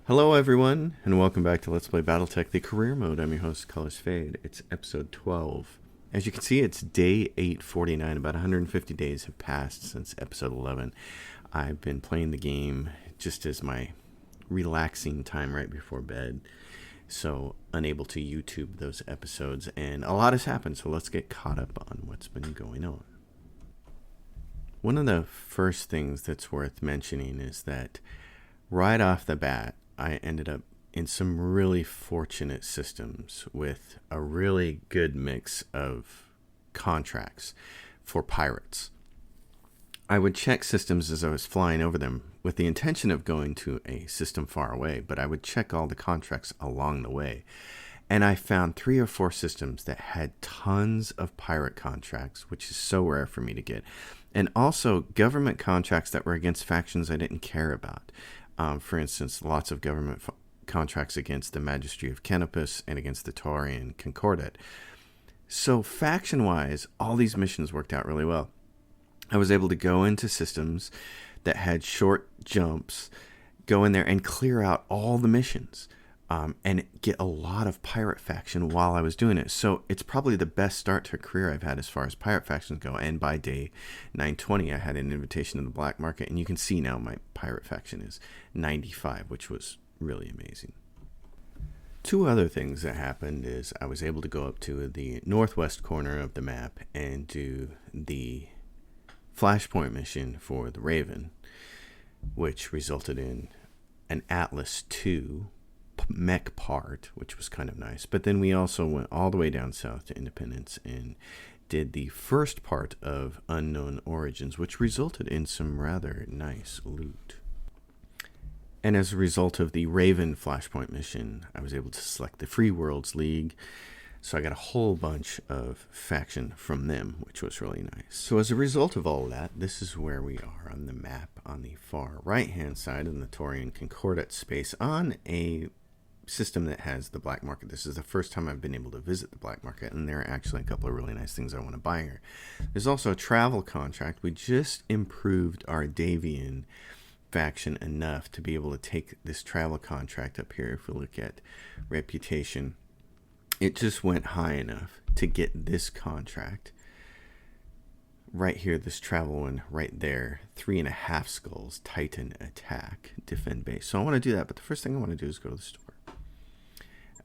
Hello everyone, and welcome back to Let's Play Battletech, the career mode. I'm your host, Colors Fade. It's episode 12. As you can see, it's day 849. About 150 days have passed since episode 11. I've been playing the game just as my relaxing time right before bed, so unable to YouTube those episodes, and a lot has happened, so let's get caught up on what's been going on. One of the first things that's worth mentioning is that right off the bat, I ended up in some really fortunate systems with a really good mix of contracts for pirates. I would check systems as I was flying over them with the intention of going to a system far away, but I would check all the contracts along the way. And I found 3 or 4 systems that had tons of pirate contracts, which is so rare for me to get. And also government contracts that were against factions I didn't care about. For instance, lots of government contracts against the Magistry of Canopus and against the Taurian Concordat. So faction-wise, all these missions worked out really well. I was able to go into systems that had short jumps, go in there and clear out all the missions, and get a lot of pirate faction while I was doing it. So it's probably the best start to a career I've had as far as pirate factions go. And by day 920, I had an invitation to the black market, and you can see now my pirate faction is 95, which was really amazing. 2 other things that happened is I was able to go up to the northwest corner of the map and do the Flashpoint mission for the Raven, which resulted in an Atlas 2 mech part, which was kind of nice. But then we also went all the way down south to Independence and did the first part of Unknown Origins, which resulted in some rather nice loot. And as a result of the Raven Flashpoint mission, I was able to select the Free Worlds League, so I got a whole bunch of faction from them, which was really nice. So as a result of all that, this is where we are on the map on the far right-hand side in the Taurian Concordat space on a system that has the black market. This is the first time I've been able to visit the black market, and there are actually a couple of really nice things I want to buy here. There's also a travel contract. We just improved our Davian faction enough to be able to take this travel contract up here. If we look at reputation, it just went high enough to get this contract right here, this travel one right there, 3.5 skulls, Titan attack, defend base. So I want to do that, but the first thing I want to do is go to the store.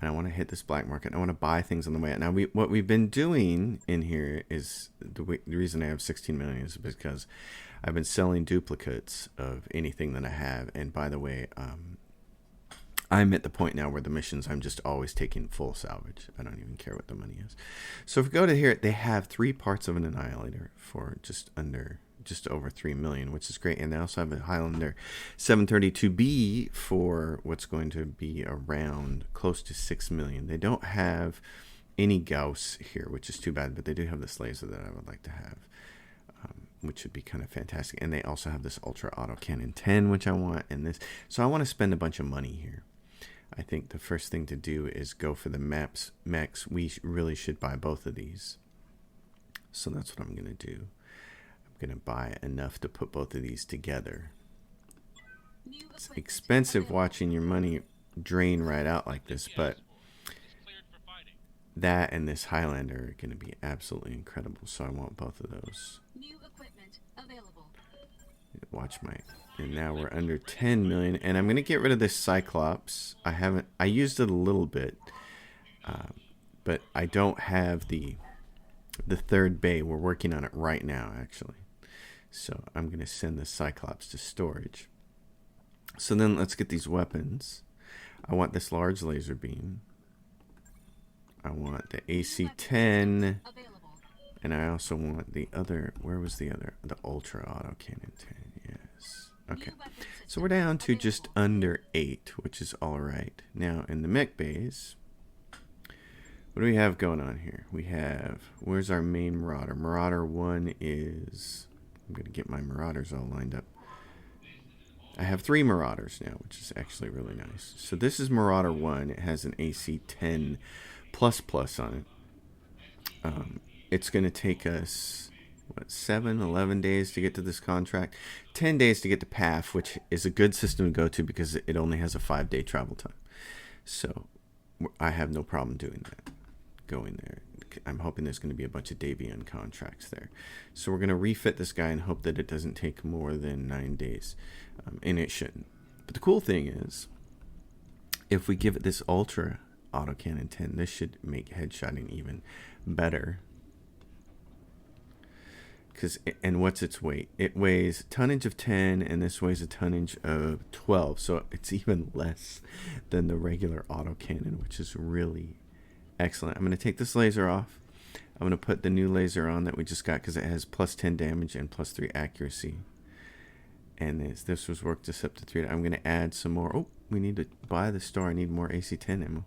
And I want to hit this black market. I want to buy things on the way out. Now, what we've been doing in here is, the reason I have 16 million is because I've been selling duplicates of anything that I have. And by the way, I'm at the point now where the missions, I'm just always taking full salvage. I don't even care what the money is. So if we go to here, they have 3 parts of an Annihilator for just over 3 million, which is great. And they also have a Highlander 732B for what's going to be around close to 6 million. They don't have any Gauss here, which is too bad, but they do have this laser that I would like to have, which would be kind of fantastic. And they also have this Ultra Auto Cannon 10, which I want, and this. So I want to spend a bunch of money here. I think the first thing to do is go for the mechs. We really should buy both of these. So that's what I'm going to do. I'm going to buy enough to put both of these together. It's expensive watching your money drain right out like this, but that and this Highlander are going to be absolutely incredible. So I want both of those. Watch my... And now we're under 10 million. And I'm going to get rid of this Cyclops. I used it a little bit. But I don't have the third bay. We're working on it right now, actually. So I'm going to send the Cyclops to storage. So then let's get these weapons. I want this large laser beam. I want the AC-10. And I also want the other... Where was the other? The Ultra Auto Cannon 10. Yes. Okay. So we're down to just under 8, which is all right. Now, in the mech bays, what do we have going on here? We have... Where's our main Marauder? Marauder 1 is... I'm going to get my Marauders all lined up. I have 3 Marauders now, which is actually really nice. So this is Marauder 1. It has an AC-10++ on it. It's going to take us what, 11 days to get to this contract. 10 days to get to PAF, which is a good system to go to because it only has a 5-day travel time. So I have no problem doing that, going there. I'm hoping there's going to be a bunch of Davion contracts there. So we're going to refit this guy and hope that it doesn't take more than 9 days. And it shouldn't. But the cool thing is, if we give it this Ultra Autocannon 10, this should make headshotting even better. And what's its weight? It weighs tonnage of 10, and this weighs a tonnage of 12. So it's even less than the regular autocannon, which is really excellent. I'm going to take this laser off. I'm going to put the new laser on that we just got because it has plus 10 damage and plus 3 accuracy. And this was worked us up to 3. I'm going to add some more. Oh, we need to buy the store. I need more AC-10 ammo.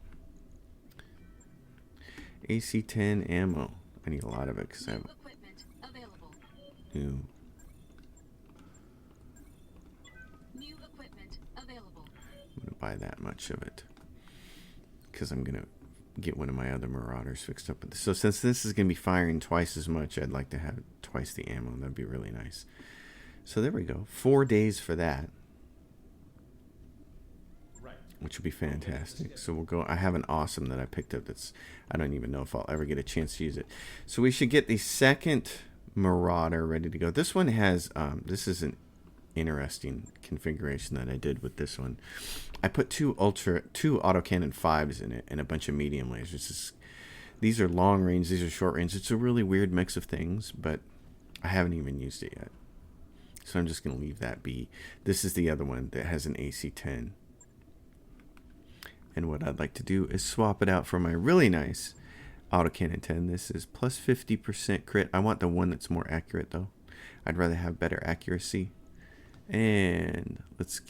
AC-10 ammo. I need a lot of it because I have new equipment available. I'm going to buy that much of it because I'm going to get one of my other Marauders fixed up with this. So since this is going to be firing twice as much, I'd like to have twice the ammo. That'd be really nice. So there we go. 4 days for that, which would be fantastic. So we'll go. I have an awesome that I picked up that's, I don't even know if I'll ever get a chance to use it. So we should get the second Marauder ready to go. This one has this is an interesting configuration that I did with this one. I put two autocannon 5s in it and a bunch of medium lasers. These are long range, these are short range. It's a really weird mix of things, but I haven't even used it yet, so I'm just going to leave that be. This is the other one that has an AC-10, and what I'd like to do is swap it out for my really nice Autocannon 10. This is plus 50% crit. I want the one that's more accurate though. I'd rather have better accuracy. And let's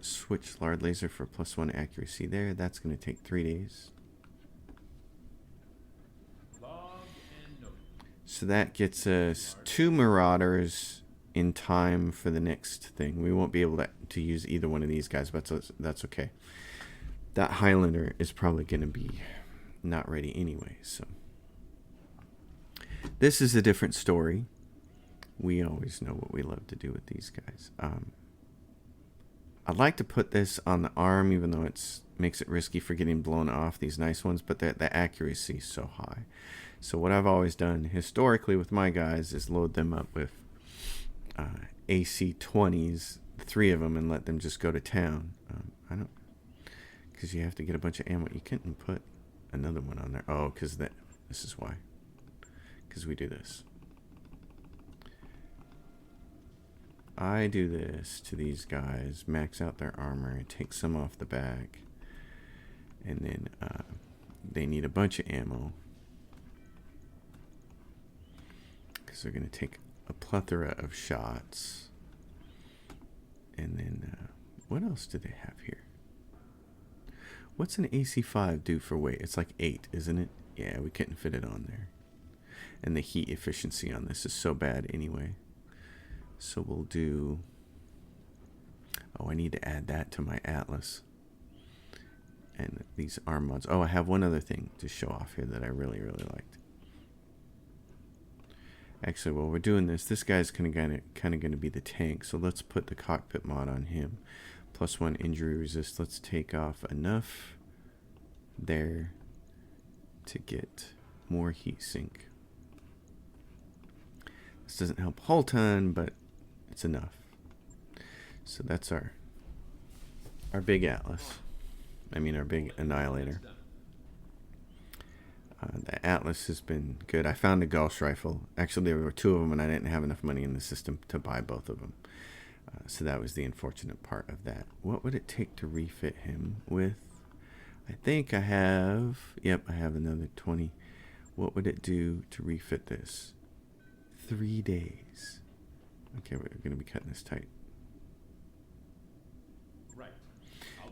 switch Lard Laser for plus 1 accuracy there. That's going to take 3 days. So that gets us 2 Marauders in time for the next thing. We won't be able to use either one of these guys, but that's okay. That Highlander is probably going to be not ready anyway, so this is a different story. We always know what we love to do with these guys. I'd like to put this on the arm, even though it makes it risky for getting blown off, these nice ones, but the accuracy is so high. So what I've always done historically with my guys is load them up with AC-20s, 3 of them, and let them just go to town. Because you have to get a bunch of ammo. You couldn't put another one on there. Oh, because this is why. Because we do this. I do this to these guys, max out their armor, take some off the back, and then they need a bunch of ammo. Because they're going to take a plethora of shots. And then, what else do they have here? What's an AC-5 do for weight? It's like 8, isn't it? Yeah, we couldn't fit it on there. And the heat efficiency on this is so bad anyway. So we'll do... Oh, I need to add that to my Atlas. And these arm mods. Oh, I have one other thing to show off here that I really, really liked. Actually, while we're doing this guy's kind of going to be the tank. So let's put the cockpit mod on him. Plus 1 injury resist. Let's take off enough there to get more heat sink. This doesn't help a whole ton, but it's enough. So that's our big Atlas. I mean our big Annihilator. The Atlas has been good. I found a Gauss rifle. Actually, there were 2 of them, and I didn't have enough money in the system to buy both of them. So that was the unfortunate part of that. What would it take to refit him with? I think I have... Yep, I have another 20. What would it do to refit this? 3 days. Okay, we're going to be cutting this tight. Right.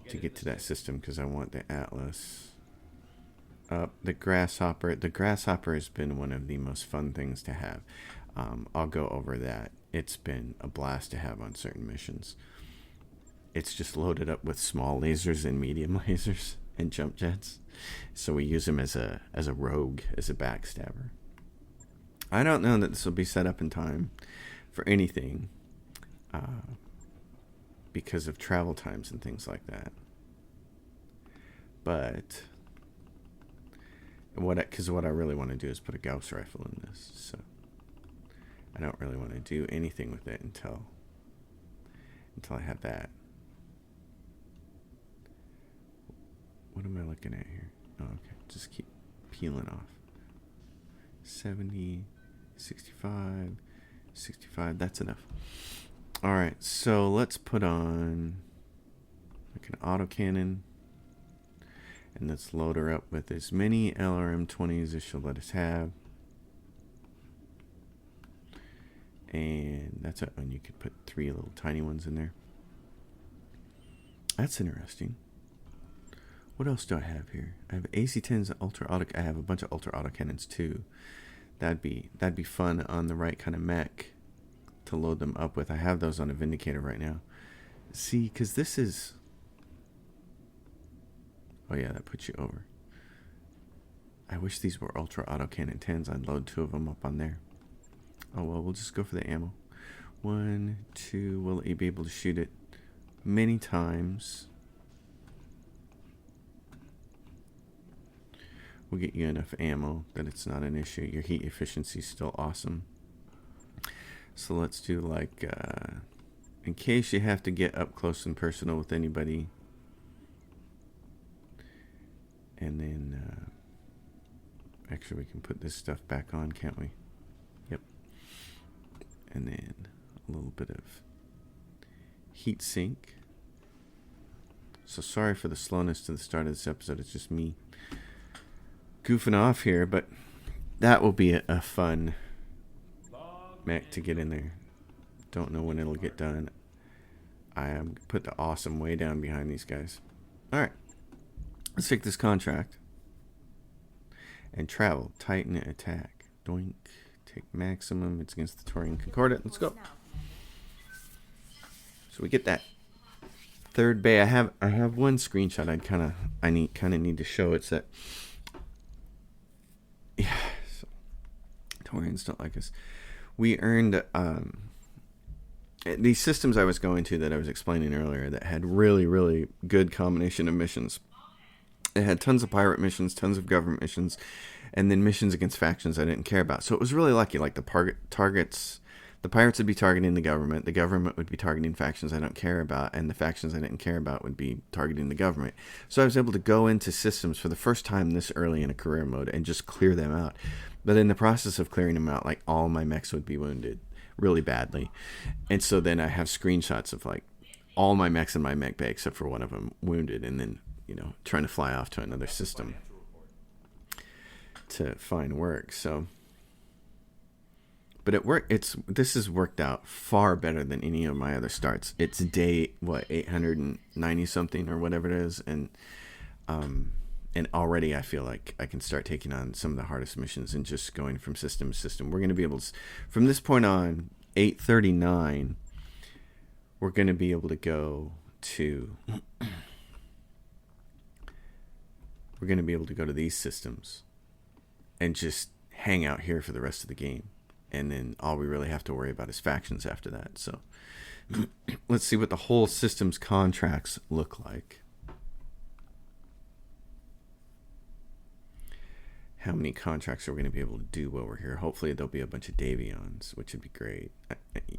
To get to that system, because I want the Atlas. The Grasshopper. The Grasshopper has been one of the most fun things to have. I'll go over that. It's been a blast to have on certain missions. It's just loaded up with small lasers and medium lasers and jump jets. So we use them as a rogue, as a backstabber. I don't know that this will be set up in time for anything because of travel times and things like that. But what I really want to do is put a Gauss rifle in this, so I don't really want to do anything with it until I have that. What am I looking at here? Oh, okay. Just keep peeling off. 70, 65, 65. That's enough. All right. So let's put on like an autocannon. And let's load her up with as many LRM-20s as she'll let us have. And that's it. And you could put 3 little tiny ones in there. That's interesting. What else do I have here? I have AC-10s, ultra auto. I have a bunch of ultra autocannons too. That'd be fun on the right kind of mech to load them up with. I have those on a Vindicator right now. See, because this is. Oh yeah, that puts you over. I wish these were ultra autocannon 10s. I'd load 2 of them up on there. Oh well, we'll just go for the ammo. 1, 2. Will you be able to shoot it many times? We'll get you enough ammo that it's not an issue. Your heat efficiency is still awesome. So let's do like, in case you have to get up close and personal with anybody. And then, actually we can put this stuff back on, can't we? Yep. And then a little bit of heat sink. So sorry for the slowness to the start of this episode. It's just me goofing off here, but that will be a fun mech to get in there. Don't know when it'll get done. I put the awesome way down behind these guys. All right, let's take this contract and travel. Titan attack. Doink. Take maximum. It's against the Taurian Concordant. Let's go. So we get that third bay. I have one screenshot. I need to show. It's that. Yeah, so Taurians don't like us. We earned these systems I was going to that I was explaining earlier that had really, really good combination of missions. It had tons of pirate missions, tons of government missions, and then missions against factions I didn't care about. So it was really lucky. Like the targets, the pirates would be targeting the government would be targeting factions I don't care about, and the factions I didn't care about would be targeting the government. So I was able to go into systems for the first time this early in a career mode and just clear them out. But in the process of clearing them out, like all my mechs would be wounded really badly. And so then I have screenshots of like all my mechs in my mech bay except for one of them wounded, and then, you know, trying to fly off to another system to find work. So, but this has worked out far better than any of my other starts. It's day 890 something or whatever it is, and already I feel like I can start taking on some of the hardest missions and just going from system to system. We're going to be able to, from this point on, 839, we're going to be able to go to. We're going to be able to go to these systems and just hang out here for the rest of the game. And then all we really have to worry about is factions after that. So let's see what the whole system's contracts look like. How many contracts are we going to be able to do while we're here? Hopefully there'll be a bunch of Davions, which would be great.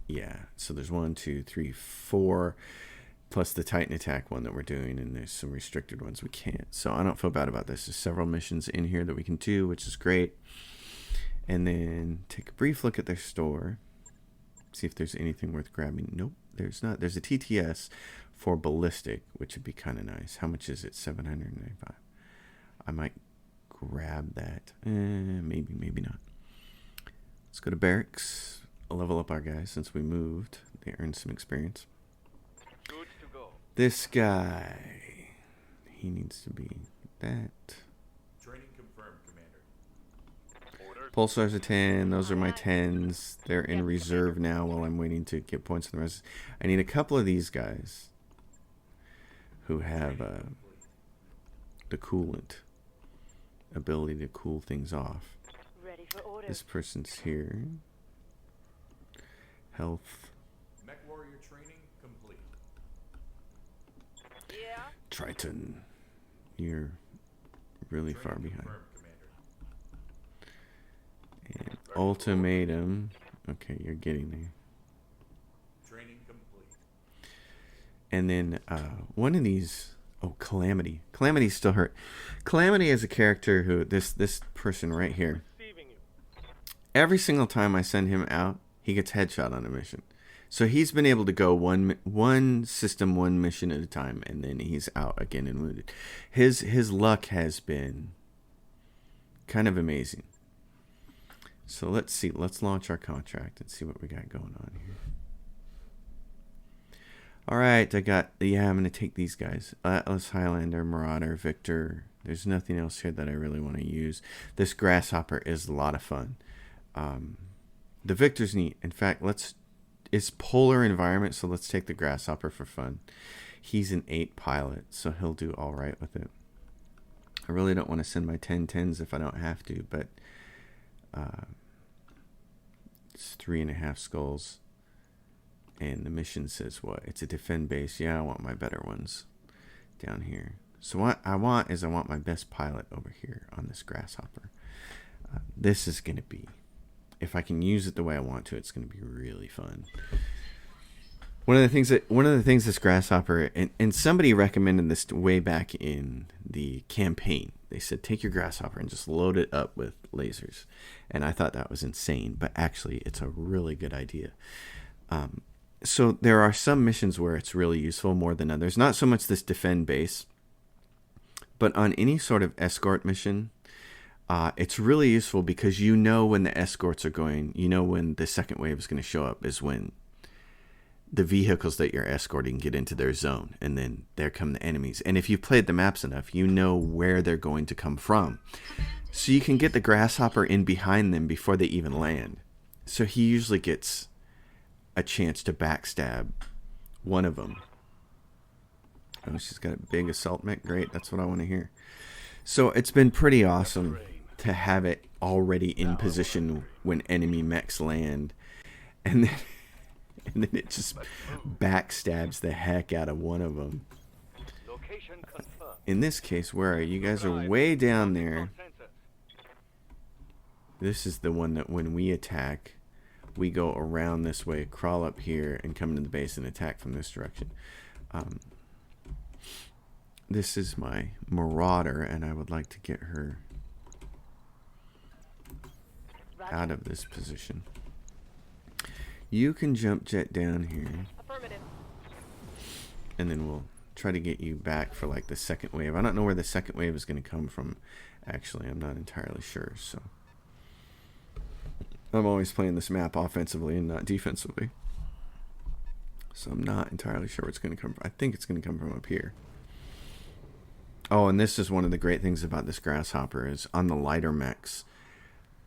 Yeah, so there's 1, 2, 3, 4... plus the Titan attack one that we're doing, and there's some restricted ones we can't. So I don't feel bad about this. There's several missions in here that we can do, which is great. And then take a brief look at their store. See if there's anything worth grabbing. Nope, there's not. There's a TTS for ballistic, which would be kind of nice. How much is it? 795. I might grab that. Maybe, maybe not. Let's go to barracks. I'll level up our guys since we moved. They earned some experience. This guy, he needs to be that. Training confirmed, Commander. Pulsar's a 10. Those are my 10s. They're in reserve now while I'm waiting to get points for the rest. I need a couple of these guys who have the coolant ability to cool things off. Ready for orders. This person's here. Health. Mech warrior training complete. Yeah. Triton. You're really far Training behind. confirmed, Commander. And ultimatum. Okay, you're getting there. Training complete. And then one of these. Oh, Calamity. Calamity's still hurt. Calamity is a character who this person right here. Every single time I send him out, he gets headshot on a mission. So he's been able to go one system, one mission at a time, and then he's out again and wounded. His luck has been kind of amazing. So let's see. Let's launch our contract and see what we got going on here. All right, I'm going to take these guys. Atlas, Highlander, Marauder, Victor. There's nothing else here that I really want to use. This Grasshopper is a lot of fun. The Victor's neat. In fact, it's polar environment, so let's take the Grasshopper for fun. He's an 8 pilot, so he'll do all right with it. I really don't want to send my 10-10s if I don't have to, but it's 3.5 skulls. And the mission says what? It's a defend base. Yeah, I want my better ones down here. So what I want my best pilot over here on this Grasshopper. This is going to be, if I can use it the way I want to, it's going to be really fun. One of the things this Grasshopper, and somebody recommended this way back in the campaign. They said, take your Grasshopper and just load it up with lasers. And I thought that was insane, but actually it's a really good idea. So there are some missions where it's really useful more than others. Not so much this defend base, but on any sort of escort mission, it's really useful because you know when the escorts are going, you know when the second wave is going to show up is when the vehicles that you're escorting get into their zone, and then there come the enemies. And if you've played the maps enough, you know where they're going to come from. So you can get the Grasshopper in behind them before they even land. So he usually gets a chance to backstab one of them. Oh, she's got a big assault mech. Great, that's what I want to hear. So it's been pretty awesome to have it already in position when enemy mechs land, and then it just backstabs the heck out of one of them. In this case, where are you? You guys are way down there. This is the one that when we attack, we go around this way, crawl up here, and come into the base and attack from this direction. This is my Marauder, and I would like to get her out of this position. You can jump jet down here. Affirmative. And then we'll try to get you back for like the second wave. I don't know where the second wave is going to come from. Actually, I'm not entirely sure, so I'm always playing this map offensively and not defensively. So I'm not entirely sure where it's going to come from. I think it's going to come from up here. Oh, and this is one of the great things about this Grasshopper is on the lighter mechs,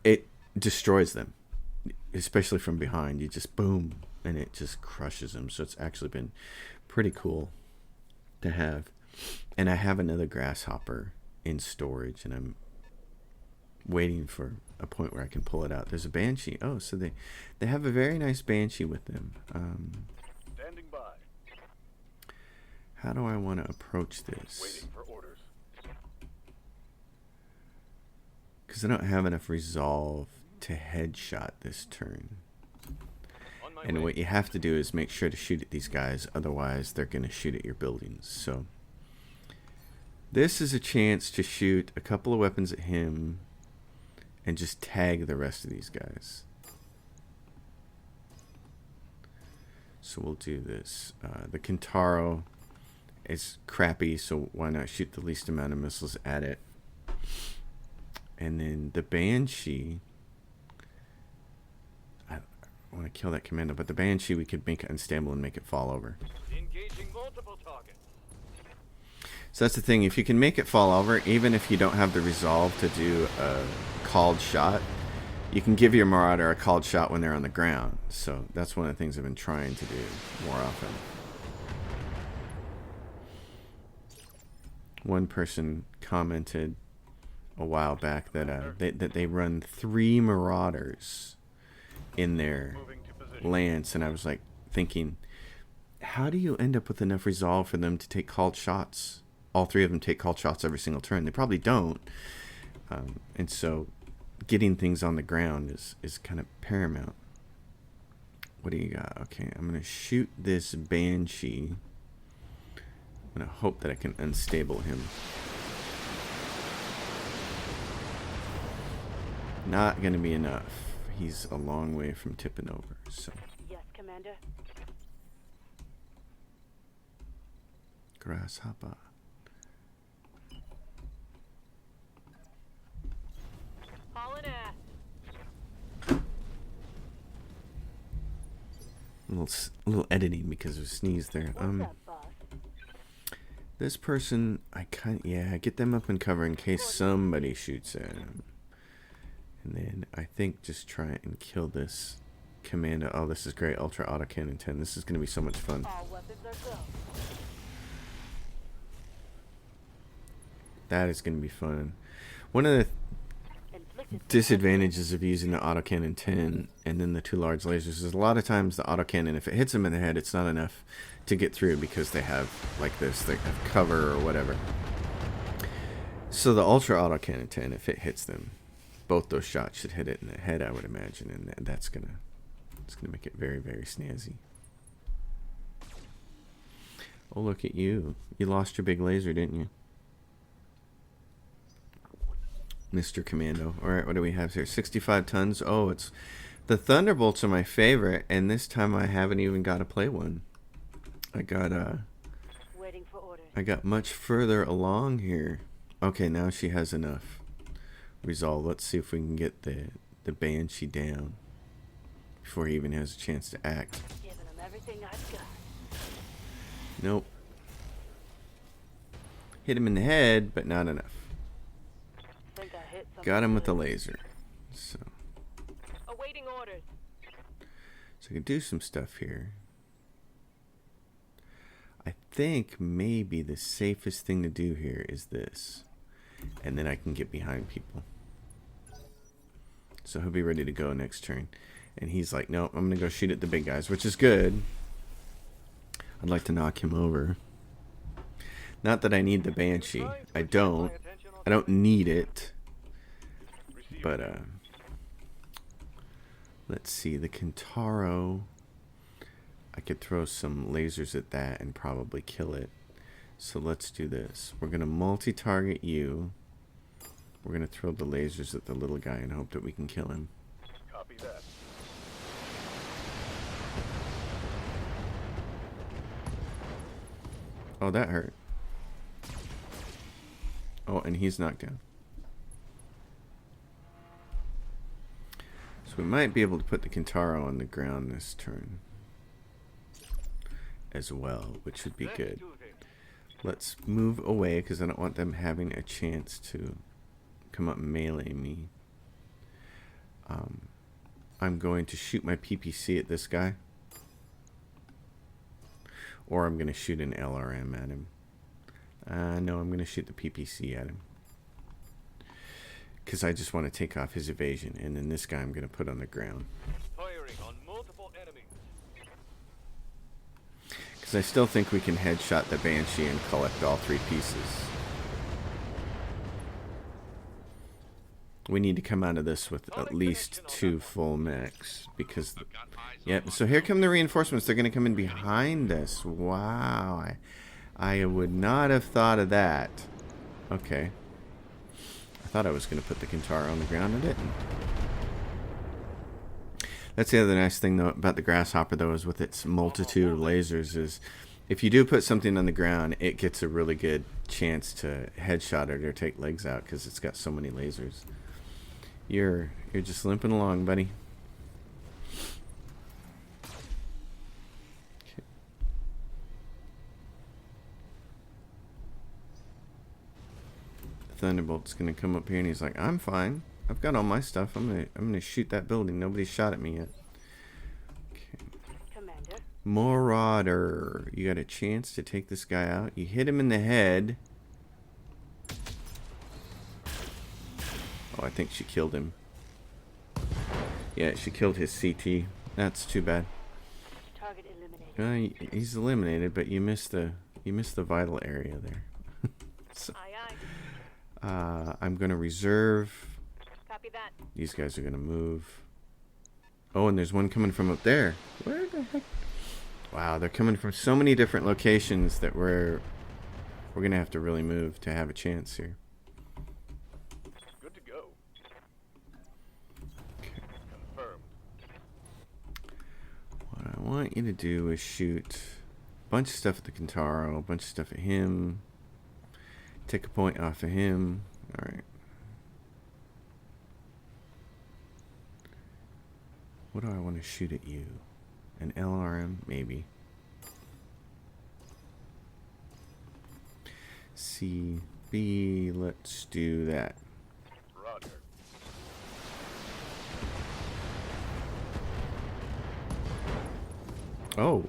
it destroys them, especially from behind. You just boom, and it just crushes them. So it's actually been pretty cool to have. And I have another Grasshopper in storage, and I'm waiting for a point where I can pull it out. There's a Banshee. Oh, so they have a very nice Banshee with them. Standing by. How do I want to approach this? Waiting for orders. Because I don't have enough resolve to headshot this turn. And what you have to do is make sure to shoot at these guys, otherwise they're going to shoot at your buildings. So this is a chance to shoot a couple of weapons at him and just tag the rest of these guys. So we'll do this. The Kintaro is crappy, so why not shoot the least amount of missiles at it? And then the Banshee, I want to kill that commando, but the Banshee we could make it unstable and make it fall over. Engaging multiple targets. So that's the thing, if you can make it fall over, even if you don't have the resolve to do a called shot, you can give your Marauder a called shot when they're on the ground. So that's one of the things I've been trying to do more often. One person commented, a while back that they run 3 Marauders in their Moving to position. lance, and I was like thinking, how do you end up with enough resolve for them to take called shots? All 3 of them take called shots every single turn. They probably don't, and so getting things on the ground is kind of paramount. What do you got? Okay, I'm gonna shoot this Banshee. I'm gonna hope that I can unstable him. Not gonna be enough. He's a long way from tipping over, so. Yes, Commander. Grasshopper. Hauling ass. A little editing because of a sneeze there. What's up, boss? This person, I get them up and cover in case somebody shoots at him. And then I think just try and kill this commando. Oh, this is great. Ultra Autocannon 10. This is going to be so much fun. All weapons are go. That is going to be fun. One of the Inflicted disadvantages of using the Autocannon 10 and then the 2 large lasers is a lot of times the Autocannon, if it hits them in the head, it's not enough to get through because they have, like this, they have cover or whatever. So the Ultra Autocannon 10, if it hits them, both those shots should hit it in the head, I would imagine, and it's gonna make it very, very snazzy. Oh, look at you! You lost your big laser, didn't you, Mr. Commando? All right, what do we have here? 65 tons. Oh, it's the Thunderbolts are my favorite, and this time I haven't even got to play one. I waiting for orders. got much further along here. Okay, now she has enough resolve. Let's see if we can get the Banshee down before he even has a chance to act. Giving them everything I've got. Nope. Hit him in the head, but not enough. Think I hit something. Got him with the good. laser. So Awaiting orders. I can do some stuff here. I think maybe the safest thing to do here is this. And then I can get behind people. So he'll be ready to go next turn. And he's like, no, I'm going to go shoot at the big guys, which is good. I'd like to knock him over. Not that I need the Banshee. I don't need it. But, let's see. The Kintaro, I could throw some lasers at that and probably kill it. So let's do this. We're going to multi-target you. We're going to throw the lasers at the little guy and hope that we can kill him. Copy that. Oh, that hurt. Oh, and he's knocked down. So we might be able to put the Kintaro on the ground this turn as well, which would be Let's good. do this. Let's move away because I don't want them having a chance to come up and melee me. I'm going to shoot my PPC at this guy. Or I'm going to shoot an LRM at him. No, I'm going to shoot the PPC at him. Because I just want to take off his evasion. And then this guy I'm going to put on the ground. Firing on multiple enemies. Because I still think we can headshot the Banshee and collect all 3 pieces. We need to come out of this with at least 2 full mechs. Because, yep, so here come the reinforcements. They're going to come in behind us. Wow. I would not have thought of that. Okay. I thought I was going to put the Kintaro on the ground. I didn't. That's the other nice thing though about the Grasshopper though, is with its multitude of lasers, is if you do put something on the ground, it gets a really good chance to headshot it or take legs out because it's got so many lasers. You're just limping along, buddy. Okay. Thunderbolt's gonna come up here and he's like, I'm fine. I've got all my stuff. I'm gonna shoot that building. Nobody shot at me yet. Okay. Commander. Marauder. You got a chance to take this guy out. You hit him in the head. I think she killed him. Yeah, she killed his CT. That's too bad. Target eliminated. He's eliminated, but you missed the vital area there. So, Aye, aye. I'm gonna reserve. Copy that. These guys are gonna move. Oh, and there's one coming from up there. Where the heck? Wow, they're coming from so many different locations that we're gonna have to really move to have a chance here. Good to go. Okay. Confirmed. What I want you to do is shoot a bunch of stuff at the Kentaro, a bunch of stuff at him. Take a point off of him. Alright. What do I want to shoot at you? An LRM? Maybe. CB, let's do that. Roger. Oh.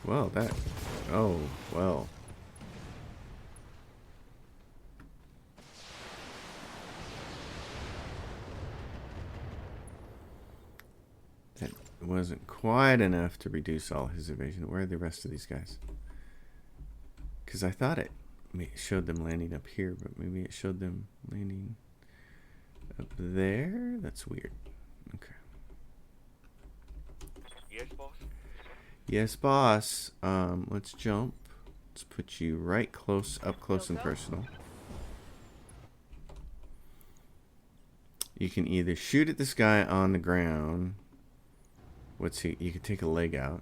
Well, that. Oh, well. That wasn't quite enough to reduce all his evasion. Where are the rest of these guys? Because I thought it showed them landing up here, but maybe it showed them landing up there? That's weird. Okay. Yes, boss. Yes, boss. Let's jump. Let's put you right close, up close and personal. You can either shoot at this guy on the ground. What's he? You could take a leg out.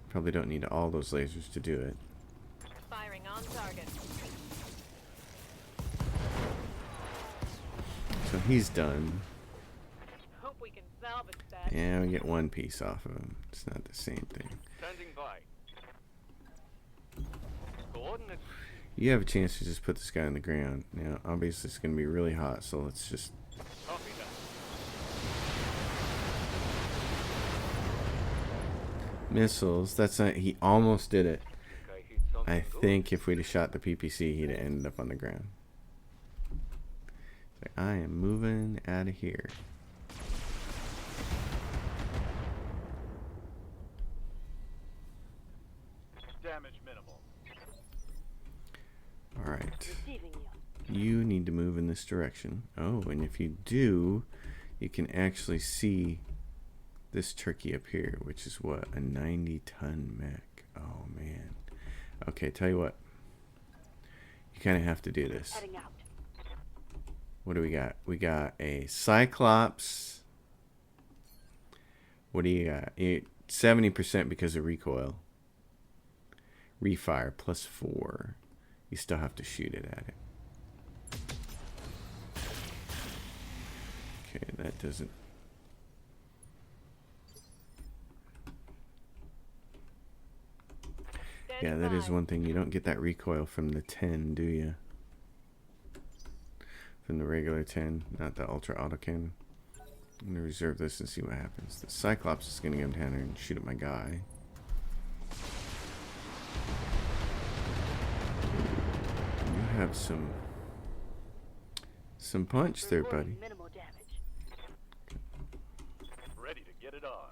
Probably don't need all those lasers to do it. Firing on target. So he's done. Hope we can salvage that. Yeah, we get one piece off of him. It's not the same thing. Standing by. Coordinates. You have a chance to just put this guy on the ground. Now, obviously, it's going to be really hot, so let's just... Copy that. Missiles. That's not... He almost did it. Think I hit something I good. think if we'd have shot the PPC, he'd have ended up on the ground. It's like, I am moving out of here. Damage minimal. Alright. Receiving you. You need to move in this direction. Oh, and if you do, you can actually see this turkey up here, which is what? A 90-ton mech. Oh, man. Okay, tell you what. You kind of have to do this. Heading out. What do we got? We got a Cyclops. What do you got? 70% because of recoil. Refire +4. You still have to shoot it at it. Okay, that doesn't... Yeah, that is one thing. You don't get that recoil from the 10, do you? From the regular 10, not the ultra auto cannon. I'm going to reserve this and see what happens. The Cyclops is going to come down here and shoot at my guy. You have some punch there, buddy. Minimal damage. Ready to get it on.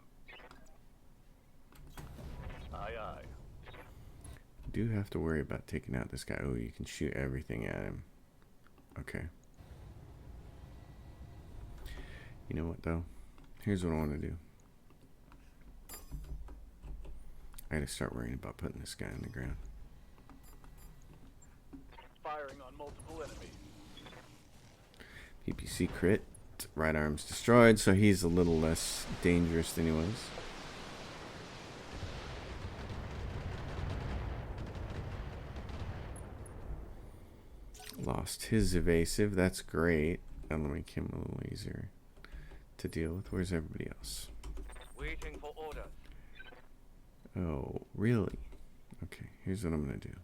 Aye, aye. Do have to worry about taking out this guy. Oh, you can shoot everything at him. Okay. You know what, though? Here's what I want to do. I gotta start worrying about putting this guy on the ground. Firing on multiple enemies. PPC crit. Right arm's destroyed, so he's a little less dangerous than he was. Lost his evasive. That's great. That'll make him a little easier to deal with. Where's everybody else? Waiting for orders. Oh, really? Okay, here's what I'm going to do.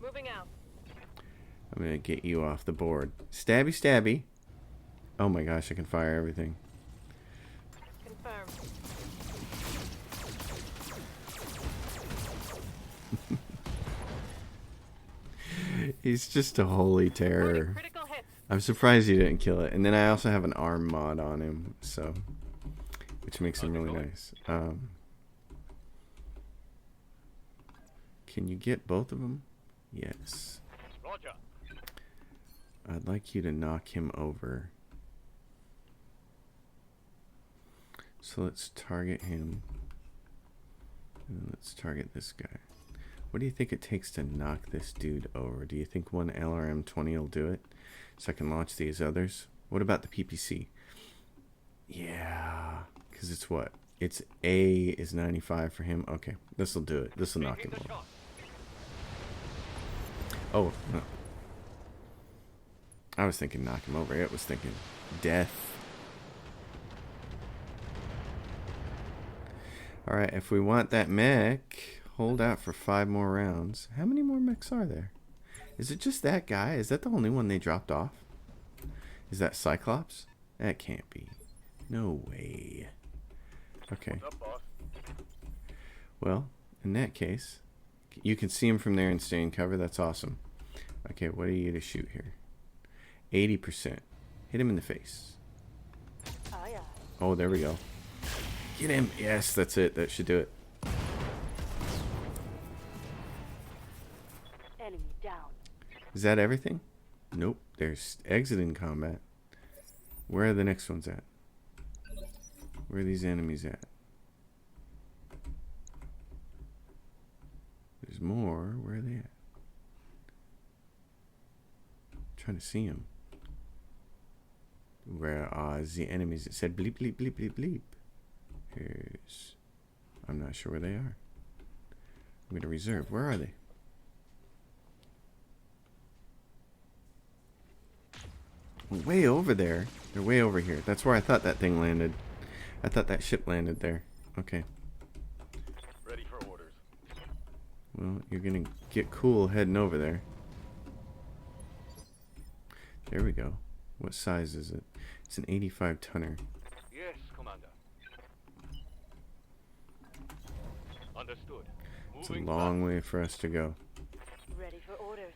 Moving out. I'm going to get you off the board. Stabby, stabby. Oh my gosh, I can fire everything. Confirmed. He's just a holy terror. Critical I'm surprised you didn't kill it. And then I also have an arm mod on him, so which makes him really nice. Can you get both of them? Yes. Roger. I'd like you to knock him over. So let's target him. And let's target this guy. What do you think it takes to knock this dude over? Do you think one LRM-20 will do it? So I can launch these others? What about the PPC? Yeah, because it's what? It's A is 95 for him. Okay, this will do it. This will knock him over. Oh, no. I was thinking knock him over. It was thinking death. Alright, if we want that mech, hold out for 5 more rounds. How many more mechs are there? Is it just that guy? Is that the only one they dropped off? Is that Cyclops? That can't be. No way. Okay. What's up, boss? Well, in that case, you can see him from there and stay in cover. That's awesome. Okay, what are you to shoot here? 80%. Hit him in the face. Aye, aye. Oh, there we go. Get him. Yes, that's it. That should do it. Enemy down. Is that everything? Nope. There's exiting combat. Where are the next ones at? Where are these enemies at? There's more. Where are they at? I'm trying to see them. Where are the enemies? It said bleep, bleep, bleep, bleep, bleep. Here's... I'm not sure where they are. I'm going to reserve. Where are they? Way over there. They're way over here. That's where I thought that thing landed. I thought that ship landed there. Okay. Ready for orders. Well, you're going to get cool heading over there. There we go. What size is it? It's an 85 tonner. Yes, Commander. Understood. It's a long way for us to go. Ready for orders.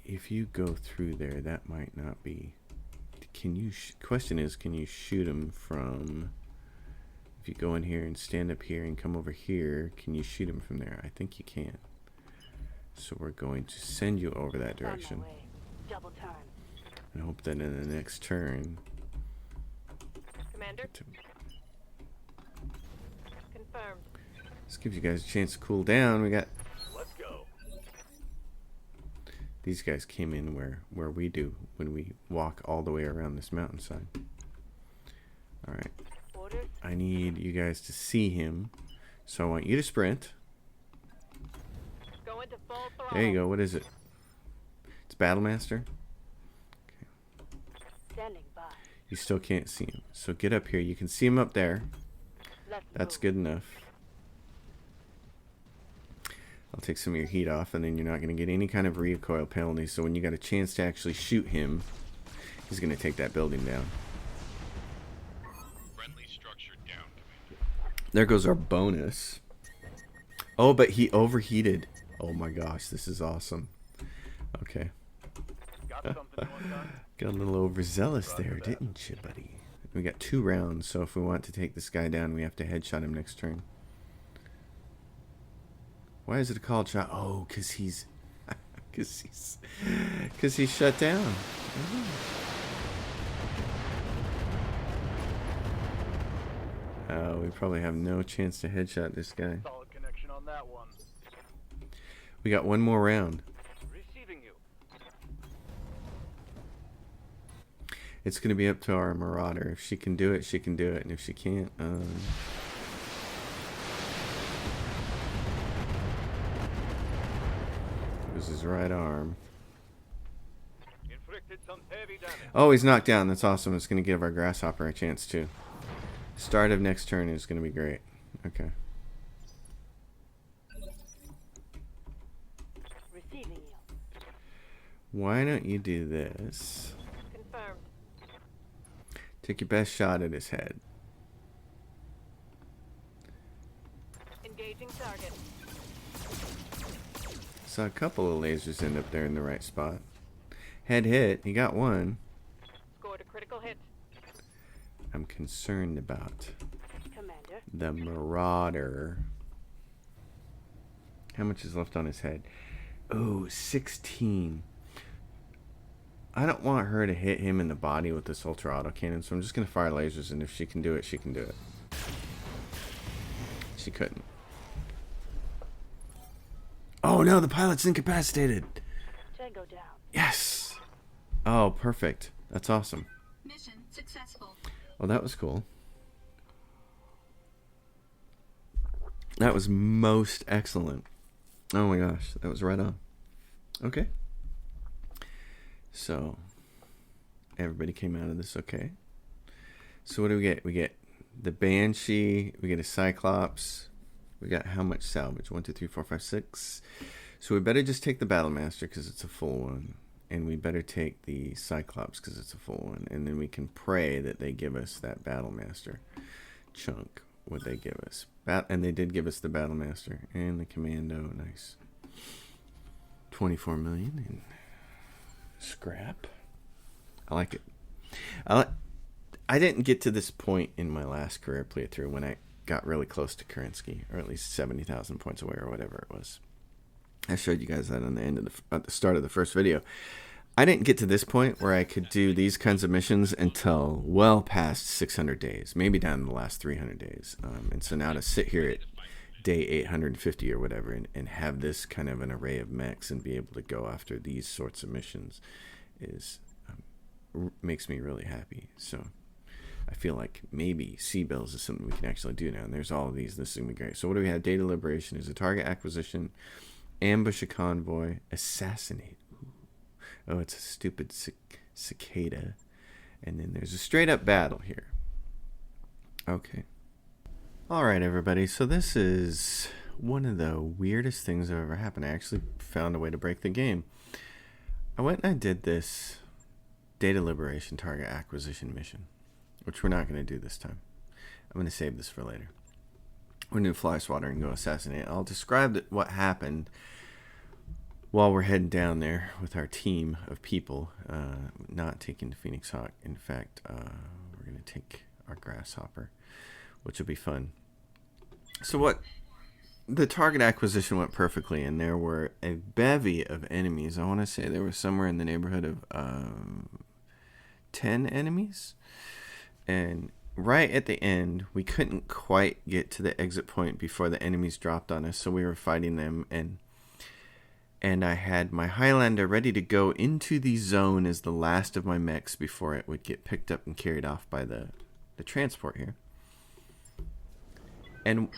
If you go through there, that might not be... Can you... Question is, can you shoot him from... If you go in here and stand up here and come over here, can you shoot him from there? I think you can. So we're going to send you over that direction. On my way. Double time. And hope that in the next turn... Commander. Confirmed. This gives you guys a chance to cool down. We got... Let's go. These guys came in where we do when we walk all the way around this mountainside. Alright. Orders. I need you guys to see him. So I want you to sprint. Go into full throttle. There you go. What is it? It's Battlemaster. Standing by. You still can't see him. So get up here. You can see him up there. Let's That's move. good enough. I'll take some of your heat off, and then you're not going to get any kind of recoil penalty. So when you got a chance to actually shoot him, he's going to take that building down. Friendly structure down, Commander. There goes our bonus. Oh, but he overheated. Oh my gosh, this is awesome. Okay. Got something you want done? Got a little overzealous there, didn't you, buddy? We got 2 rounds, so if we want to take this guy down, we have to headshot him next turn. Why is it a called shot? Oh, because he's... Because he's shut down. Oh, we probably have no chance to headshot this guy. Solid connection on that one. We got 1 more round. Receiving you. It's going to be up to our Marauder. If she can do it, she can do it. And if she can't, it was his right arm. Inflicted some heavy damage. Oh, he's knocked down. That's awesome. It's going to give our Grasshopper a chance, too. Start of next turn is going to be great. Okay. Receiving you. Why don't you do this? Confirmed. Take your best shot at his head. Engaging target. Saw a couple of lasers end up there in the right spot. Head hit. He got one. Scored a critical hit. I'm concerned about Commander. the Marauder. How much is left on his head? Oh, 16. I don't want her to hit him in the body with this ultra auto cannon, so I'm just going to fire lasers, and if she can do it, she can do it. She couldn't. Oh no, the pilot's incapacitated. Tango down. Yes. Oh, perfect. That's awesome. Mission successful. Well, that was cool. That was most excellent. Oh my gosh, that was right on. Okay. So, everybody came out of this okay. So what do we get? We get the Banshee, we get a Cyclops. We got how much salvage? 1, 2, 3, 4, 5, 6. So we better just take the Battlemaster because it's a full one. And we better take the Cyclops because it's a full one. And then we can pray that they give us that Battlemaster chunk. What they give us. And they did give us the Battlemaster and the Commando. Nice. 24 million in scrap. I like it. I didn't get to this point in my last career playthrough when I got really close to Kerensky, or at least 70,000 points away, or whatever it was. I showed you guys that on the end of at the start of the first video. I didn't get to this point where I could do these kinds of missions until well past 600 days, maybe down to the last 300 days. And so now to sit here at day 850 or whatever and have this kind of an array of mechs and be able to go after these sorts of missions is makes me really happy. So I feel like maybe C-Bills is something we can actually do now. And there's all of these. This is going to be great. So what do we have? Data liberation is a target acquisition, ambush a convoy, assassinate. Ooh. Oh, it's a stupid cicada. And then there's a straight up battle here. Okay. All right, everybody. So this is one of the weirdest things that ever happened. I actually found a way to break the game. I went and I did this data liberation target acquisition mission, which we're not going to do this time. I'm going to save this for later. We're going to fly swatter and go assassinate. I'll describe what happened while we're heading down there with our team of people. Not taking the Phoenix Hawk. In fact, we're going to take our Grasshopper, which will be fun. So what? The target acquisition went perfectly, and there were a bevy of enemies. I want to say there was somewhere in the neighborhood of 10 enemies. And right at the end, we couldn't quite get to the exit point before the enemies dropped on us, so we were fighting them, and I had my Highlander ready to go into the zone as the last of my mechs before it would get picked up and carried off by the transport here. And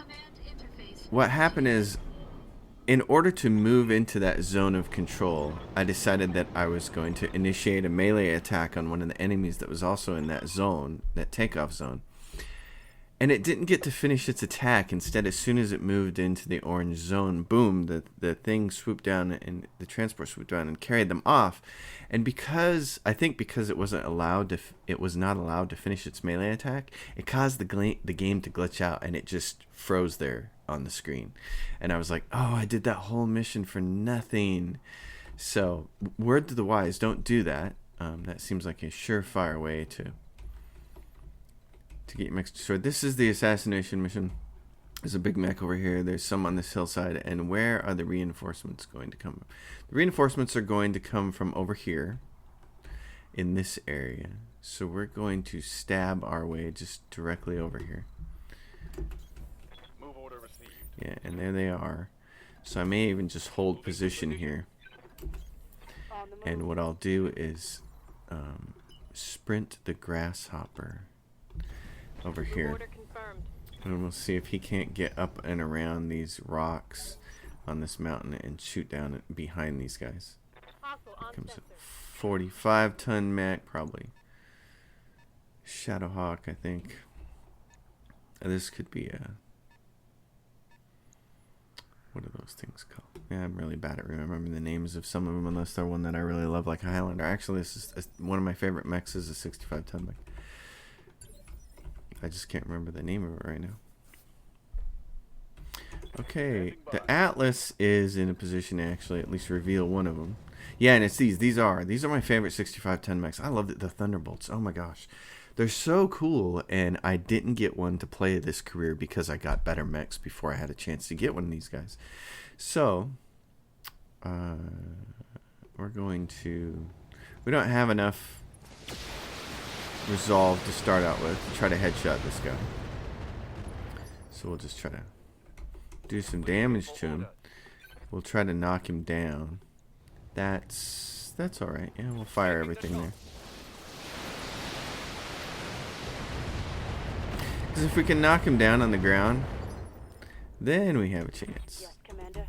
what happened is, in order to move into that zone of control, I decided that I was going to initiate a melee attack on one of the enemies that was also in that zone, that takeoff zone. And it didn't get to finish its attack. Instead, as soon as it moved into the orange zone, boom, the thing swooped down, and the transport swooped down and carried them off. And because it was not allowed to finish its melee attack, it caused the game to glitch out, and it just froze there on the screen. And I was like, oh, I did that whole mission for nothing. So word to the wise, don't do that. That seems like a surefire way to get your mechs destroyed. This is the assassination mission. There's a big mech over here. There's some on this hillside. And where are the reinforcements going to come? The reinforcements are going to come from over here in this area. So we're going to stab our way just directly over here. Move order received. Yeah, and there they are. So I may even just hold position here. On the move. And what I'll do is sprint the Grasshopper over here. Order confirmed. And we'll see if he can't get up and around these rocks on this mountain and shoot down behind these guys. Hostile on Comes a sensor. 45-ton mech, probably. Shadowhawk, I think. This could be a... What are those things called? Yeah, I'm really bad at remembering the names of some of them, unless they're one that I really love, like a Highlander. Actually, this is one of my favorite mechs is a 65-ton mech. I just can't remember the name of it right now. Okay, the Atlas is in a position to actually at least reveal one of them. Yeah, and it's these. These are my favorite 65-ton mechs. I love the Thunderbolts. Oh my gosh. They're so cool, and I didn't get one to play this career because I got better mechs before I had a chance to get one of these guys. So, we're going to... We don't have enough resolve to start out with to try to headshot this guy. So we'll just try to do some damage to him. We'll try to knock him down. That's alright. Yeah, we'll fire everything there. Because if we can knock him down on the ground, then we have a chance. Yes, Commander.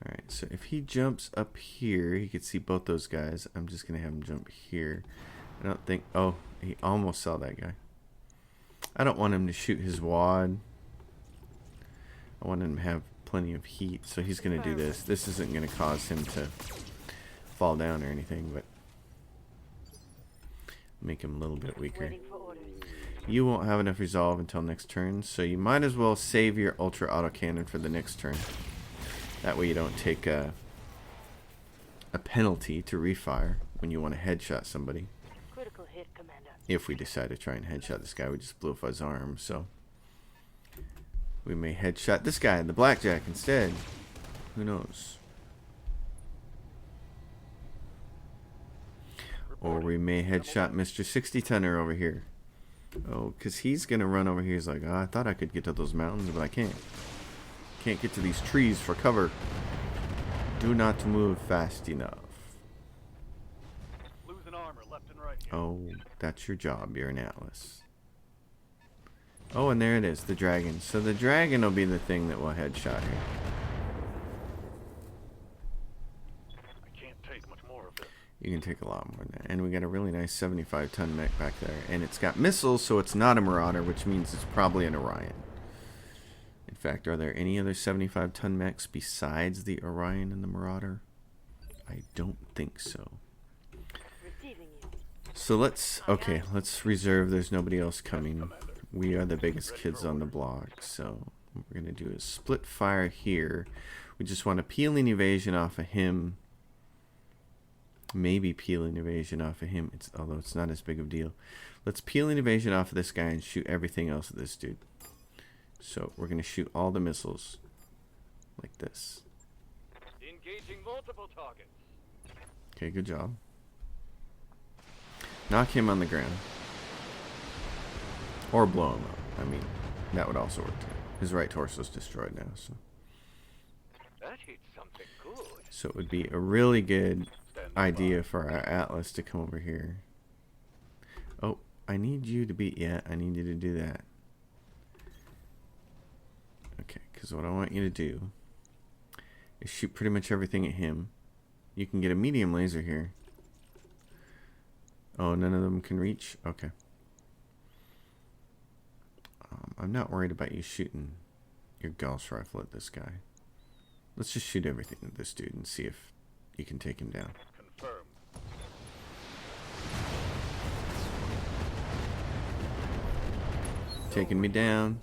Alright, so if he jumps up here, he could see both those guys. I'm just going to have him jump here. I don't think... Oh, he almost saw that guy. I don't want him to shoot his wad. I want him to have plenty of heat, so he's going to do this. This isn't going to cause him to fall down or anything, but make him a little bit weaker. Waiting for orders. You won't have enough resolve until next turn, so you might as well save your ultra autocannon for the next turn. That way you don't take a penalty to refire when you want to headshot somebody. Critical hit, Commander. If we decide to try and headshot this guy, we just blew off his arm, so we may headshot this guy, the blackjack, instead. Who knows? Or we may headshot Mr. 60-tonner over here. Oh, because he's going to run over here. He's like, oh, I thought I could get to those mountains, but I can't. Can't get to these trees for cover. Do not move fast enough. Losing armor left and right here. Oh, that's your job. You're an Atlas. Oh, and there it is, the dragon. So the dragon will be the thing that will headshot here. I can't take much more of it. You can take a lot more than that. And we got a really nice 75-ton mech back there. And it's got missiles, so it's not a Marauder, which means it's probably an Orion. In fact, are there any other 75-ton mechs besides the Orion and the Marauder? I don't think so. Receiving you. So let's reserve. There's nobody else coming. We are the biggest kids on the block, so what we're going to do is split fire here. We just want to peel an evasion off of him. Maybe peel an evasion off of him, although it's not as big of a deal. Let's peel an evasion off of this guy and shoot everything else at this dude. So we're going to shoot all the missiles like this. Engaging multiple targets. Okay, good job. Knock him on the ground. Or blow him up. I mean, that would also work too. His right torso is destroyed now, so. That hit something good. So it would be a really good idea for our Atlas to come over here. Oh, I need you to be... Yeah, I need you to do that. Okay, because what I want you to do is shoot pretty much everything at him. You can get a medium laser here. Oh, none of them can reach? Okay. I'm not worried about you shooting your Gauss rifle at this guy. Let's just shoot everything at this dude and see if you can take him down. Confirmed. Taking me down.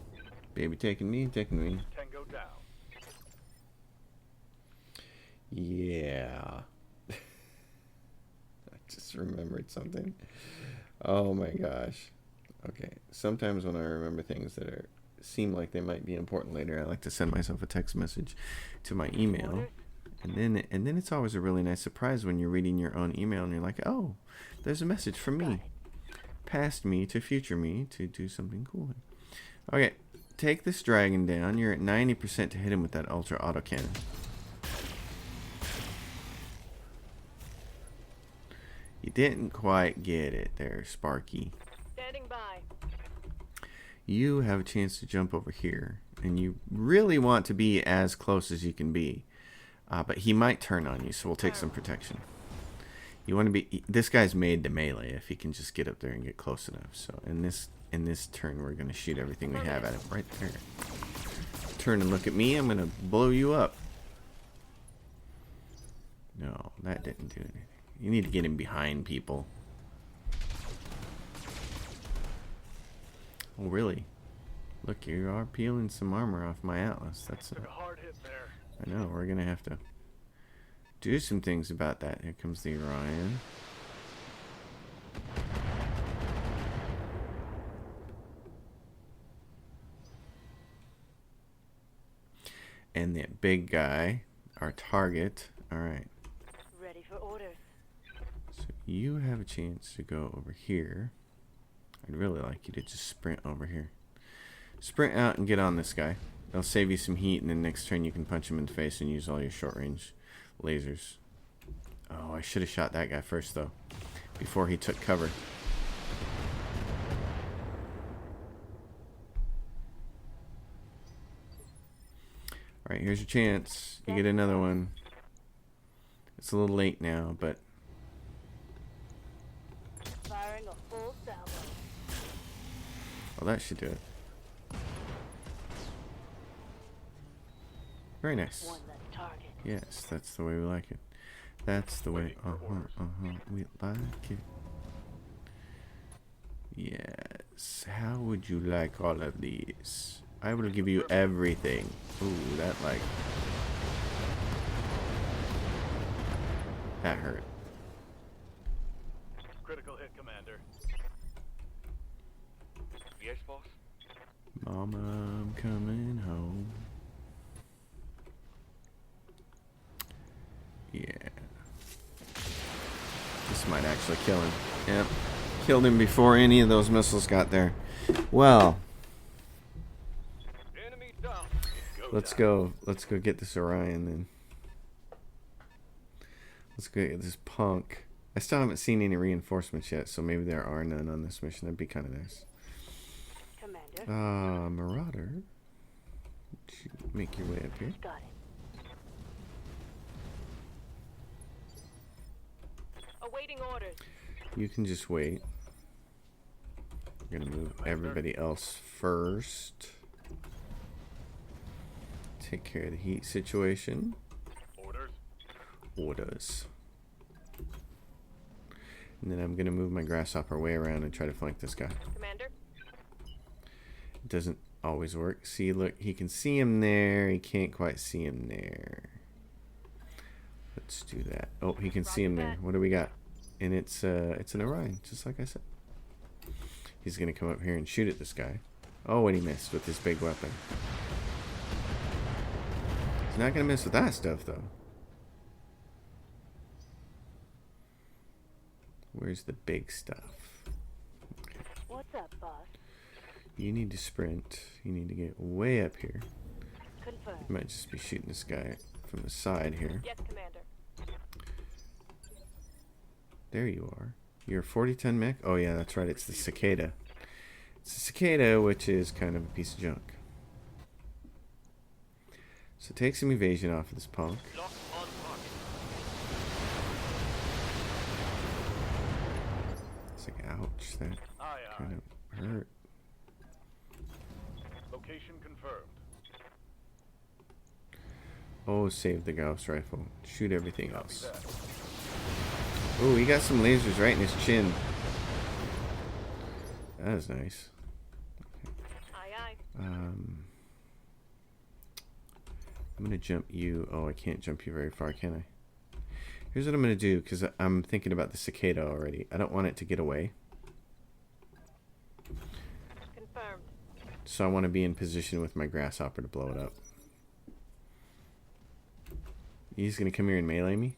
Baby taking me. Tango down. Yeah. I just remembered something. Oh my gosh. Okay. Sometimes when I remember things that seem like they might be important later, I like to send myself a text message to my email. And then it's always a really nice surprise when you're reading your own email and you're like, oh, there's a message from me. Past me to future me to do something cool. Okay. Take this dragon down. You're at 90% to hit him with that ultra autocannon. You didn't quite get it there, Sparky. Standing by. You have a chance to jump over here, and you really want to be as close as you can be. But he might turn on you, so we'll take some protection. You want to be... This guy's made to melee if he can just get up there and get close enough. So in this turn, we're going to shoot everything we have at him right there. Turn and look at me. I'm going to blow you up. No, that didn't do anything. You need to get him behind people. Oh, really? Look, you are peeling some armor off my Atlas. That's Took a hard hit there. I know, we're going to have to do some things about that. Here comes the Orion. And that big guy, our target. Alright. Ready for orders. So you have a chance to go over here. I'd really like you to just sprint over here. Sprint out and get on this guy. It'll save you some heat, and then next turn you can punch him in the face and use all your short range lasers. Oh, I should have shot that guy first though, before he took cover. Alright, here's your chance. You get another one. It's a little late now, but Firing a full salvo. well, that should do it. Very nice. One less target. Yes, that's the way we like it. That's the way, we like it. Yes. How would you like all of these? I will give you everything. Ooh, that like... that hurt. Critical hit, Commander. Yes, boss? Mama, I'm coming home. Yeah. This might actually kill him. Yep. Killed him before any of those missiles got there. Well, Enemy down. let's go. Let's go get this Orion then. Let's go get this punk. I still haven't seen any reinforcements yet, so maybe there are none on this mission. That'd be kind of nice. Commander. Marauder. Make your way up here. Got it. Awaiting orders. You can just wait. We're gonna move everybody else first. Take care of the heat situation. Orders. Orders. And then I'm gonna move my grasshopper way around and try to flank this guy. Commander. It doesn't always work. See, look, he can see him there. He can't quite see him there. Let's do that. Oh, he can see him there. What do we got? And it's an Orion, just like I said. He's gonna come up here and shoot at this guy. Oh, and he missed with his big weapon. He's not gonna miss with that stuff though. Where's the big stuff? What's up, boss? You need to sprint. You need to get way up here. Confirmed. You might just be shooting this guy from the side here. Yes, Commander. There you are. You're a 40-ton mech? Oh yeah, that's right. It's the Cicada. It's the Cicada, which is kind of a piece of junk. So take some evasion off of this punk. Lock on target. It's like, ouch, that Aye, aye. kind of hurt. Location confirmed. Oh, save the Gauss rifle. Shoot everything Copy else. that. Oh, he got some lasers right in his chin. That was nice. Aye, aye. I'm gonna jump you. Oh, I can't jump you very far, can I? Here's what I'm gonna do, because I'm thinking about the Cicada already. I don't want it to get away. Confirmed. So I want to be in position with my grasshopper to blow it up. He's gonna come here and melee me?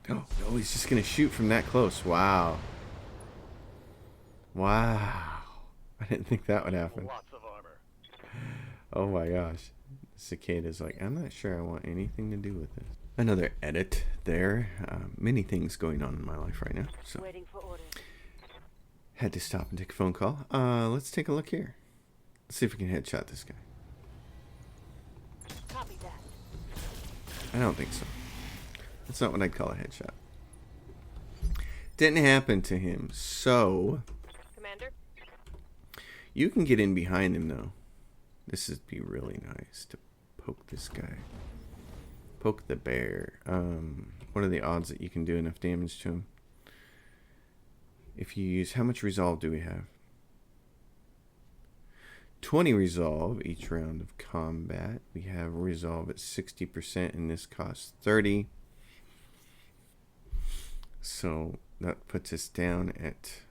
Oh, no, he's just gonna shoot from that close. Wow. Wow. I didn't think that would happen. Lots of armor. Oh my gosh. Cicada's like, I'm not sure I want anything to do with this. Another edit there. Many things going on in my life right now. So Waiting for orders. had to stop and take a phone call. Let's take a look here. Let's see if we can headshot this guy. Copy that. I don't think so. That's not what I'd call a headshot. Didn't happen to him. So Commander. you can get in behind him though. This would be really nice to poke this guy. Poke the bear. What are the odds that you can do enough damage to him? If you use, how much resolve do we have? 20 resolve each round of combat. We have resolve at 60% and this costs 30. So that puts us down at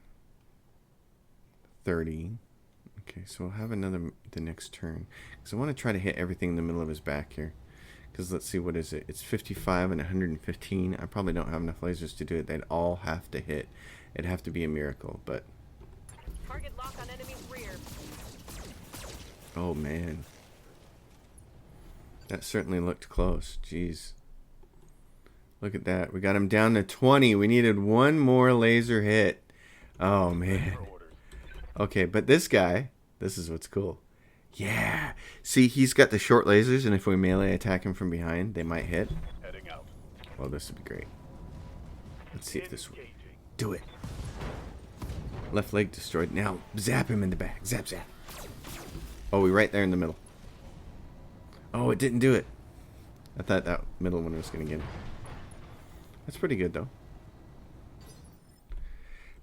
30. Okay, so we'll have the next turn. Because I want to try to hit everything in the middle of his back here. Because let's see, what is it? It's 55 and 115. I probably don't have enough lasers to do it. They'd all have to hit. It'd have to be a miracle, but... Target lock on enemy's rear. Oh, man. That certainly looked close. Jeez. Look at that. We got him down to 20. We needed one more laser hit. Oh, man. Okay, but this guy, this is what's cool. Yeah. See, he's got the short lasers, and if we melee attack him from behind, they might hit. Heading out. Well, this would be great. Let's see if this works. Do it. Left leg destroyed. Now, zap him in the back. Zap, zap. Oh, we right there in the middle. Oh, it didn't do it. I thought that middle one was going to get him. That's pretty good, though.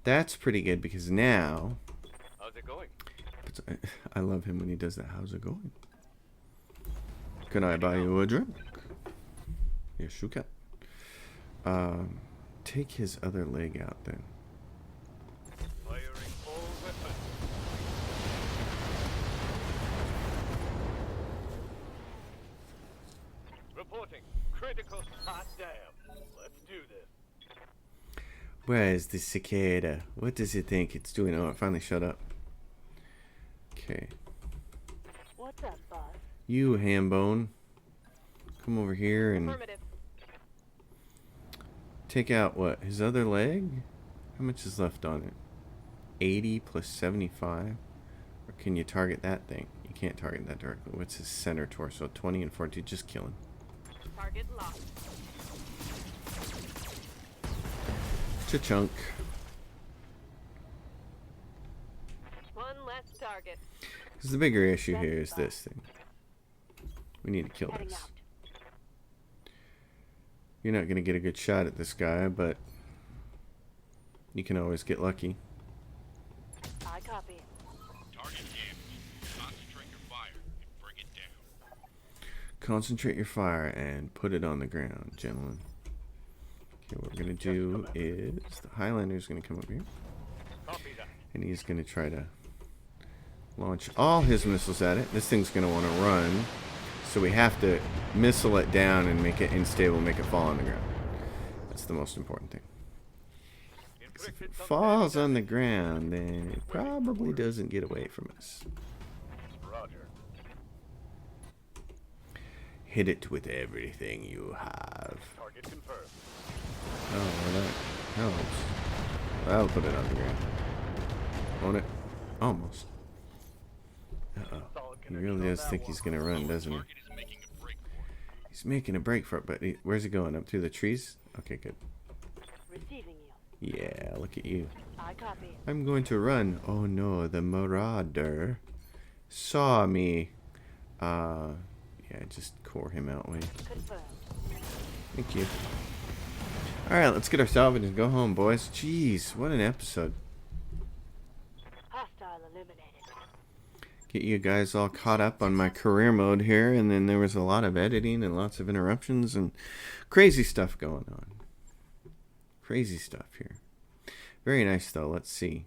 That's pretty good because now... How's it going? I love him when he does that. How's it going? Can I buy you a drink? Yes, you can. Take his other leg out then. Firing all weapons. Reporting. Critical. Hot damn. Let's do this. Where is the cicada? What does it think it's doing? Oh, it finally shut up. Okay. What's up, boss? You, Hambone. Come over here and Affirmative. take out what? His other leg? How much is left on it? 80 plus 75? Or can you target that thing? You can't target that directly. What's his center torso? 20 and 40. Just kill him. Target locked. Cha-chunk. One less target. Because the bigger issue here is this thing. We need to kill Heading this. out. You're not going to get a good shot at this guy, but you can always get lucky. I copy. Target damaged. Concentrate your fire and bring it down. Concentrate your fire and put it on the ground, gentlemen. Okay, what we're going to do is the Highlander's going to come over here. Copy that. And he's going to try to launch all his missiles at it. This thing's going to want to run. So we have to missile it down and make it unstable, make it fall on the ground. That's the most important thing. Because if it falls on the ground, then it probably doesn't get away from us. Roger. Hit it with everything you have. Target confirmed. Oh, well, that helps. That'll put it on the ground. Won't it? Almost. Uh-oh. He really does think he's going to run, doesn't he? Target is making a break for it. He's making a break for it, but where's he going? Up through the trees? Okay, good. Receiving you. Yeah, look at you. I copy. I'm going to run. Oh no, the Marauder saw me. Yeah, just core him out, Wayne. Confirmed. Thank you. Alright, let's get our salvage and go home, boys. Jeez, what an episode. Hostile eliminated. Get you guys all caught up on my career mode here, and then there was a lot of editing and lots of interruptions and crazy stuff going on. Crazy stuff here. Very nice, though. Let's see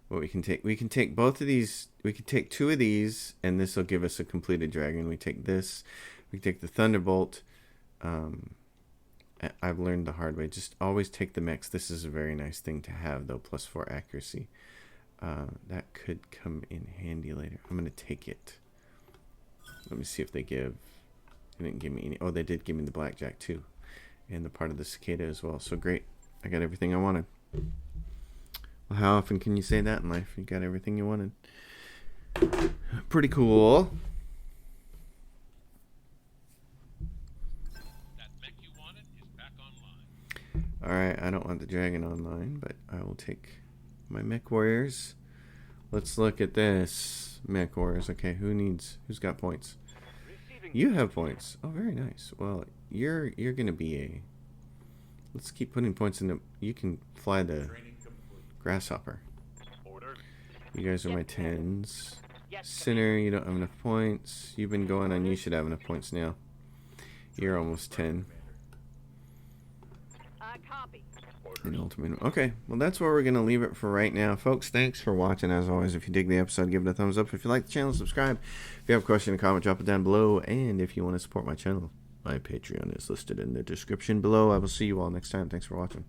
what we can take. We can take both of these. We can take two of these, and this will give us a completed dragon. We take this. We take the Thunderbolt. I've learned the hard way. Just always take the mechs. This is a very nice thing to have, though. +4 accuracy. That could come in handy later. I'm going to take it. Let me see if they give... They didn't give me any... Oh, they did give me the blackjack, too. And the part of the cicada as well. So great. I got everything I wanted. Well, how often can you say that in life? You got everything you wanted. Pretty cool. That mech you wanted is back online. Alright, I don't want the dragon online, but I will take my mech warriors. Let's look at this. Mech warriors. Okay, who's got points? Receiving You have points. Oh, very nice. Well, you're gonna be a... Let's keep putting points in the... You can fly the grasshopper. orders. You guys are my 10s. Yes, Sinner, you don't have enough points. You've been going on. You should have enough points now. You're almost 10. I I copy. An ultimate. Okay, well, that's where we're going to leave it for right now. Folks, thanks for watching. As always, if you dig the episode, give it a thumbs up. If you like the channel, subscribe. If you have a question or comment, drop it down below. And if you want to support my channel, my Patreon is listed in the description below. I will see you all next time. Thanks for watching.